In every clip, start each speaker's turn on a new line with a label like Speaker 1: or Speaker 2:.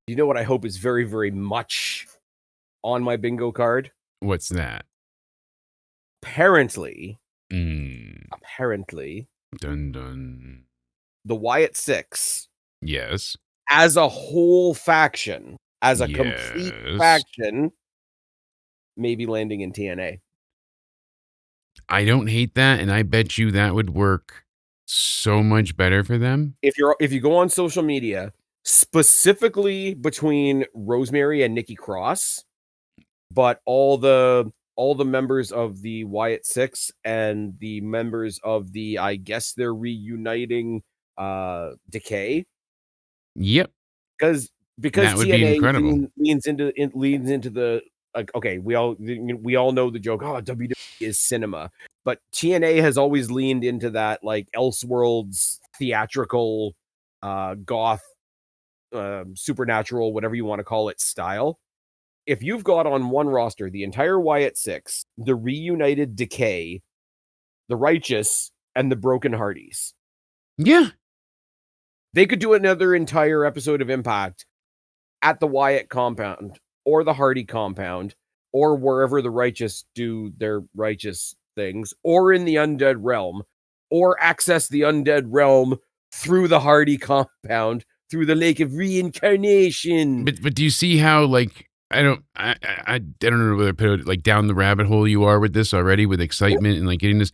Speaker 1: You know what I hope is very, very much on my bingo card?
Speaker 2: What's that?
Speaker 1: Apparently,
Speaker 2: Mm,
Speaker 1: apparently,
Speaker 2: dun dun.
Speaker 1: the WYATT SICKS
Speaker 2: Yes.
Speaker 1: as a whole faction, as a complete
Speaker 2: Yes.
Speaker 1: faction, may be landing in TNA.
Speaker 2: I don't hate that, and I bet you that would work so much better for them.
Speaker 1: If you go on social media, specifically between Rosemary and Nikki Cross, but all the members of the WYATT SICKS and the members of the, I guess they're reuniting Decay,
Speaker 2: Yep.
Speaker 1: because
Speaker 2: That would be
Speaker 1: TNA
Speaker 2: incredible.
Speaker 1: leans into the, like, okay, we all know the joke, oh, WWE is cinema, but TNA has always leaned into that, like, Elseworlds theatrical goth supernatural, whatever you want to call it, style. If you've got on one roster the entire WYATT SICKS, the reunited Decay, the Righteous, and the Broken Hardys,
Speaker 2: Yeah.
Speaker 1: they could do another entire episode of Impact at the WYATT compound or the Hardy compound or wherever the Righteous do their righteous things, or in the Undead Realm, or access the Undead Realm through the Hardy compound, through the Lake of Reincarnation.
Speaker 2: But do you see how, like, I don't know whether to put it, like, down the rabbit hole you are with this already, with excitement and, like, getting this.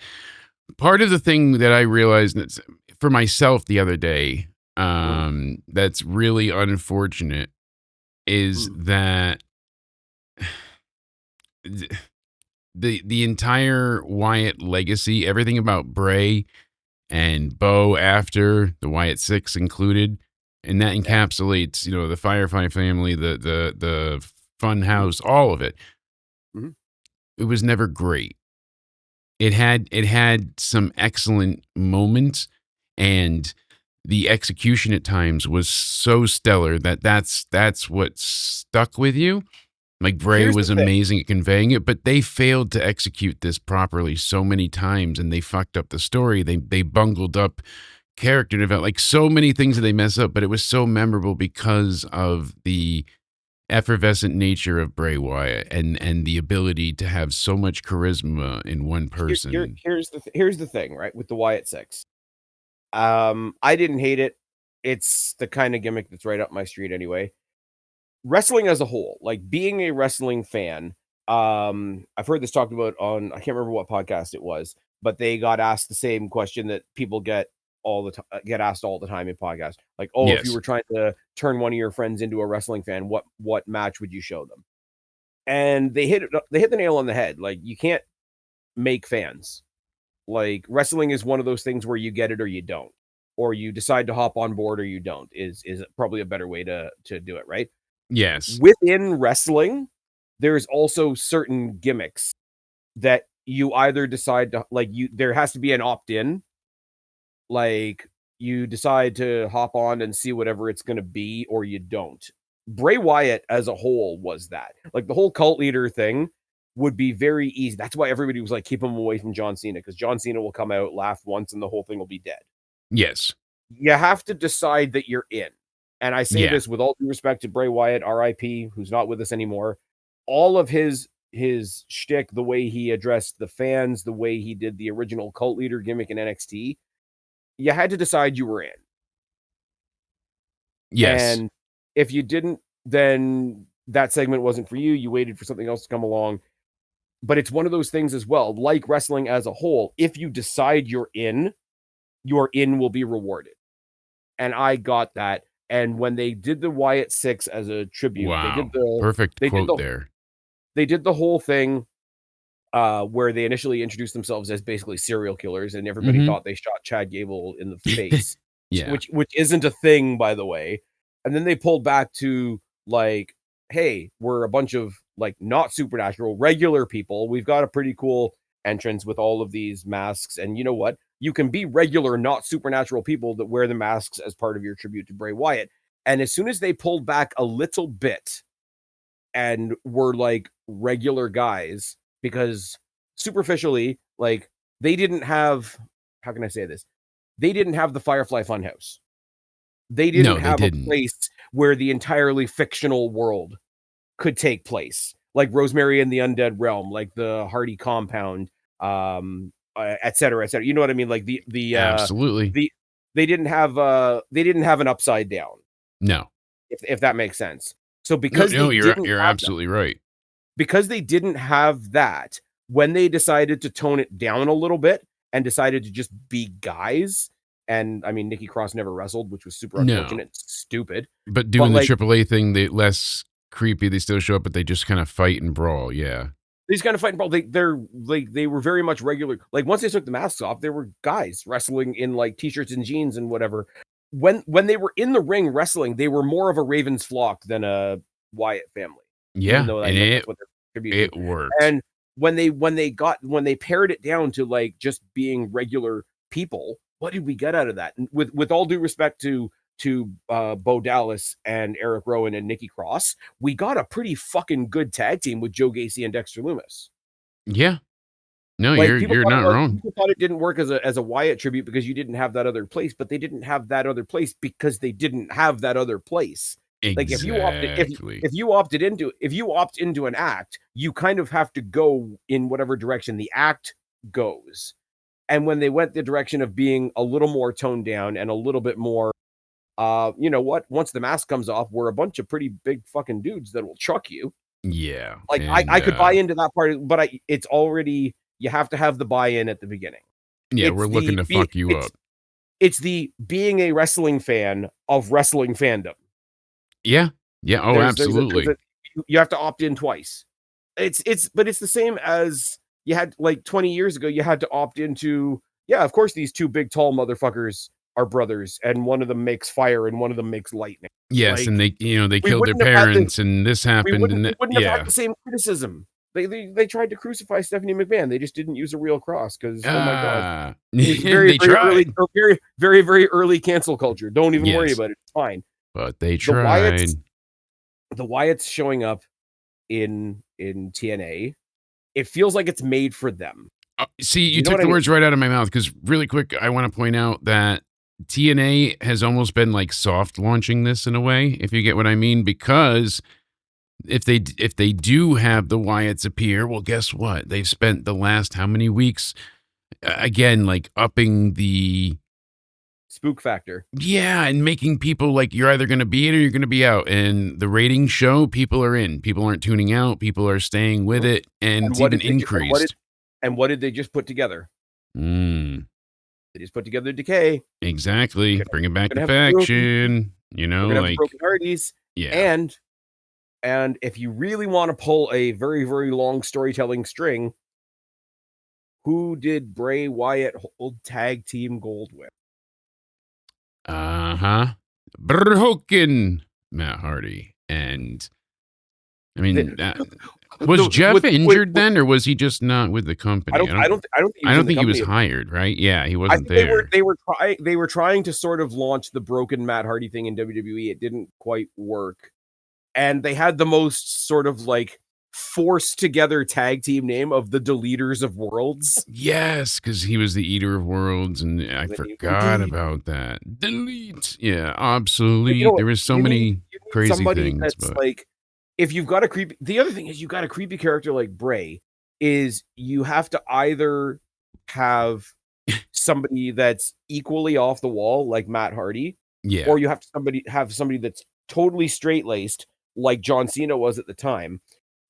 Speaker 2: Part of the thing that I realized that's for myself the other day,
Speaker 1: Mm,
Speaker 2: that's really unfortunate is
Speaker 1: mm,
Speaker 2: that th the entire Wyatt legacy, everything about Bray and Bo after, the Wyatt Six included, and that
Speaker 1: yeah.
Speaker 2: encapsulates, the Firefly family, the Fun
Speaker 1: Mhm,
Speaker 2: House, all of it.
Speaker 1: mhm.
Speaker 2: It was never great. It had some excellent moments, and the execution at times was so stellar that that's what stuck with you. Like, Bray
Speaker 1: Here's the
Speaker 2: was
Speaker 1: thing.
Speaker 2: amazing at conveying it, but they failed to execute this properly so many times, and they fucked up the story. They bungled up character development, like so many things that they mess up, but it was so memorable because of the effervescent nature of Bray Wyatt and the ability to have so much charisma in one person.
Speaker 1: Here's the thing, right, with the WYATT SICKS. I didn't hate it. It's the kind of gimmick that's right up my street anyway. Wrestling as a whole, like being a wrestling fan, I've heard this talked about on, I can't remember what podcast it was, but they got asked the same question that people get asked all the time in podcasts. Like, oh, if you
Speaker 2: Yes.
Speaker 1: were trying to turn one of your friends into a wrestling fan, what match would you show them? And they hit the nail on the head. Like, you can't make fans. Like, wrestling is one of those things where you get it or you don't, or you decide to hop on board or you don't, is probably a better way to do it, right?
Speaker 2: Yes.
Speaker 1: Within wrestling, there's also certain gimmicks that you either decide to, like, there has to be an opt-in, like, you decide to hop on and see whatever it's gonna be, or you don't. Bray Wyatt as a whole was that. Like, the whole cult leader thing would be very easy. That's why everybody was like, keep him away from John Cena, because John Cena will come out, laugh once, and the whole thing will be dead.
Speaker 2: Yes.
Speaker 1: You have to decide that you're in. And I say
Speaker 2: Yeah.
Speaker 1: this with all due respect to Bray Wyatt, RIP, who's not with us anymore. All of his shtick, the way he addressed the fans, the way he did the original cult leader gimmick in NXT, you had to decide you were in.
Speaker 2: Yes.
Speaker 1: And if you didn't, then that segment wasn't for you. You waited for something else to come along. But it's one of those things as well, like wrestling as a whole. If you decide you're in, your in will be rewarded. And I got that. And when they did the WYATT SICKS as a tribute,
Speaker 2: Wow. Perfect
Speaker 1: they did
Speaker 2: quote
Speaker 1: the
Speaker 2: there.
Speaker 1: they did the whole thing where they initially introduced themselves as basically serial killers, and everybody
Speaker 2: Mhm.
Speaker 1: thought they shot Chad Gable in the face,
Speaker 2: Yeah.
Speaker 1: which isn't a thing, by the way. And then they pulled back to, like, hey, we're a bunch of, like, not supernatural, regular people. We've got a pretty cool entrance with all of these masks, and you know what? You can be regular, not supernatural people that wear the masks as part of your tribute to Bray Wyatt. And as soon as they pulled back a little bit and were like regular guys, because superficially, like, they didn't have, how can I say this? They didn't have the Firefly Funhouse. They didn't
Speaker 2: No, they
Speaker 1: have a
Speaker 2: didn't.
Speaker 1: place where the entirely fictional world could take place, like Rosemary and the Undead Realm, like the Hardy Compound, et cetera, et cetera. You know what I mean? Like
Speaker 2: Absolutely.
Speaker 1: the they didn't have an Upside Down,
Speaker 2: No.
Speaker 1: if that makes sense. So
Speaker 2: No,
Speaker 1: because they
Speaker 2: no,
Speaker 1: didn't
Speaker 2: you're
Speaker 1: have that,
Speaker 2: absolutely right.
Speaker 1: because they didn't have that, when they decided to tone it down a little bit and decided to just be guys, and I mean, Nikki Cross never wrestled, which was super
Speaker 2: No.
Speaker 1: unfortunate, stupid.
Speaker 2: But
Speaker 1: But
Speaker 2: doing the
Speaker 1: like
Speaker 2: AAA thing, they less creepy, they still show up, but they just kinda fight and brawl, yeah.
Speaker 1: these kind of fighting brawl, they're like they were very much regular. Like once they took the masks off, they were guys wrestling in like t-shirts and jeans and whatever. When they were in the ring wrestling, they were more of a Ravens flock than a Wyatt family, even
Speaker 2: Yeah,
Speaker 1: though I
Speaker 2: and
Speaker 1: know that's what they're contributing
Speaker 2: it
Speaker 1: to.
Speaker 2: worked.
Speaker 1: And when they pared it down to like just being regular people, what did we get out of that? And with all due respect to Bo Dallas and Eric Rowan and Nikki Cross, we got a pretty fucking good tag team with Joe Gacy and Dexter Loomis.
Speaker 2: Yeah. No,
Speaker 1: Like
Speaker 2: you're not wrong.
Speaker 1: people thought it didn't work as a Wyatt tribute because you didn't have that other place, but they didn't have that other place because they didn't have that other place. Like
Speaker 2: Exactly.
Speaker 1: if you opt into an act, you kind of have to go in whatever direction the act goes. And when they went the direction of being a little more toned down and a little bit more, you know what? Once the mask comes off, we're a bunch of pretty big fucking dudes that will truck you.
Speaker 2: Yeah,
Speaker 1: Like
Speaker 2: and,
Speaker 1: I could buy into that part, but it's already, you have to have the buy-in at the beginning.
Speaker 2: yeah, we're
Speaker 1: It's
Speaker 2: looking
Speaker 1: the
Speaker 2: to
Speaker 1: be
Speaker 2: fuck you up.
Speaker 1: it's the being a wrestling fan of wrestling fandom.
Speaker 2: Yeah. Yeah, oh,
Speaker 1: There's
Speaker 2: absolutely.
Speaker 1: you have to opt in twice. But it's the same as you had like 20 years ago, you had to opt into, yeah, of course these two big tall motherfuckers are brothers, and one of them makes fire and one of them makes lightning.
Speaker 2: Yes, and
Speaker 1: Like
Speaker 2: they
Speaker 1: we
Speaker 2: killed their
Speaker 1: wouldn't have had the
Speaker 2: parents, and this happened, and
Speaker 1: we
Speaker 2: that
Speaker 1: wouldn't have had
Speaker 2: yeah.
Speaker 1: the same criticism. They tried to crucify Stephanie McMahon. They just didn't use a real cross because, oh my god,
Speaker 2: Ah,
Speaker 1: it was very,
Speaker 2: they
Speaker 1: very early,
Speaker 2: tried.
Speaker 1: or very, very, very early cancel culture. Don't even worry
Speaker 2: Yes,
Speaker 1: about it. It's fine.
Speaker 2: but they
Speaker 1: The Wyatts,
Speaker 2: tried.
Speaker 1: the Wyatts showing up in TNA, it feels like it's made for them.
Speaker 2: See,
Speaker 1: Do
Speaker 2: you
Speaker 1: you know
Speaker 2: took
Speaker 1: what I
Speaker 2: the
Speaker 1: mean?
Speaker 2: words right out of my mouth, because really quick, I wanna point out that TNA has almost been, like, soft launching this in a way, if you get what I mean, because if they do have the Wyatts appear, well, guess what? They've spent the last how many weeks, again, like, upping the
Speaker 1: Spook factor.
Speaker 2: yeah, and making people like, you're either gonna be in or you're gonna be out, and the ratings show people are in. People aren't tuning out, people are staying with
Speaker 1: Mhm.
Speaker 2: it, and
Speaker 1: And
Speaker 2: it's
Speaker 1: what
Speaker 2: even
Speaker 1: did they ju-
Speaker 2: increased.
Speaker 1: and what did they just put together?
Speaker 2: Mm.
Speaker 1: They just put together Decay.
Speaker 2: Exactly.
Speaker 1: We're
Speaker 2: Bring it back
Speaker 1: gonna
Speaker 2: to
Speaker 1: have the Broken.
Speaker 2: faction,
Speaker 1: We're gonna have the
Speaker 2: like
Speaker 1: Broken Hardys,
Speaker 2: yeah.
Speaker 1: and if you really want to pull a very, very long storytelling string, who did Bray Wyatt hold tag team gold with?
Speaker 2: Uh-huh. Broken Matt Hardy. And I
Speaker 1: The,
Speaker 2: mean, was Jeff injured
Speaker 1: with,
Speaker 2: then, or was he just not with the company?
Speaker 1: I don't think he
Speaker 2: I
Speaker 1: was
Speaker 2: don't
Speaker 1: in the
Speaker 2: think he was
Speaker 1: company.
Speaker 2: hired, right? Yeah, he
Speaker 1: I
Speaker 2: wasn't
Speaker 1: think
Speaker 2: there.
Speaker 1: they were trying to sort of launch the broken Matt Hardy thing in WWE. It didn't quite work. And they had the most sort of like forced together tag team name of the Deleters of Worlds.
Speaker 2: Yes, because he was the eater of worlds, and I
Speaker 1: And then you go
Speaker 2: forgot
Speaker 1: delete.
Speaker 2: about that. Delete. Yeah,
Speaker 1: But you
Speaker 2: obsolete.
Speaker 1: know what?
Speaker 2: There was so many
Speaker 1: You need
Speaker 2: crazy
Speaker 1: somebody
Speaker 2: things,
Speaker 1: that's
Speaker 2: but
Speaker 1: like, if you've got a creepy, the other thing is you got a creepy character like Bray, is you have to either have somebody that's equally off the wall like Matt Hardy,
Speaker 2: yeah.
Speaker 1: or you have somebody that's totally straight laced like John Cena was at the time,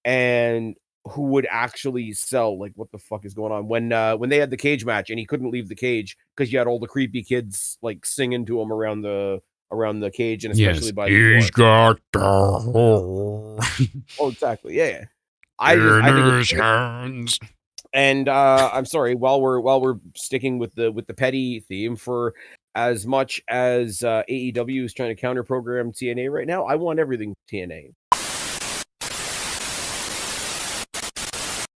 Speaker 1: and who would actually sell. Like, what the fuck is going on when they had the cage match and he couldn't leave the cage because you had all the creepy kids like singing to him around the cage, and especially
Speaker 2: Yes.
Speaker 1: by the
Speaker 2: He's
Speaker 1: door.
Speaker 2: got the whole
Speaker 1: Oh, exactly. Yeah.
Speaker 2: in
Speaker 1: I think it's
Speaker 2: his
Speaker 1: great.
Speaker 2: hands.
Speaker 1: And I'm sorry, while we're sticking with the petty theme, for as much as AEW is trying to counter program TNA right now, I want everything TNA.